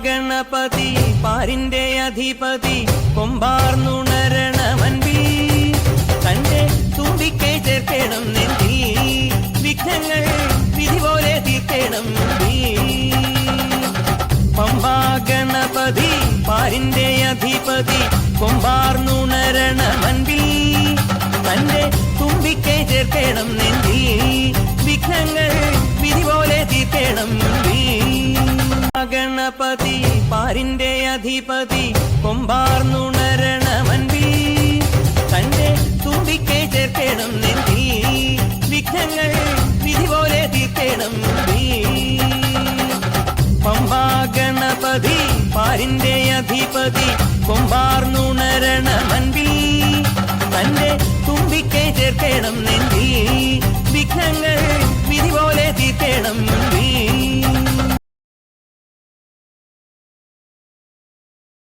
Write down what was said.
ഗണപതി പാരിന്റെ അധിപതി കൊമ്പാർന്നുണരണമൻപിൽ തന്റെ തുമ്പിക്കൈ ചേർക്കണം നെഞ്ചി വിഘ്നങ്ങൾ വിധി പോലെ തീർക്കണം പമ്പാ ഗണപതി പാരിന്റെ അധിപതി കൊമ്പാർന്നുണരണമൻപിൽ തന്റെ തുമ്പിക്കൈ ചേർക്കണം നെഞ്ചി വിഘ്നങ്ങൾ വിധി പോലെ തീർക്കണം ഗണപതി പാരിന്റെ അധിപതി കൊമ്പാർന്നുണരണമൻപിൽ തന്റെ തുമ്പിക്കൈ ചേർക്കണം നെഞ്ചി വിഘ്നങ്ങൾ വിധി പോലെ തീർക്കണം പമ്പാ ഗണപതി പാരിന്റെ അധിപതി കൊമ്പാർന്നുണരണമൻപിൽ തന്റെ തുമ്പിക്കൈ ചേർക്കണം നെഞ്ചി വിഘ്നങ്ങൾ വിധി പോലെ തീർക്കണം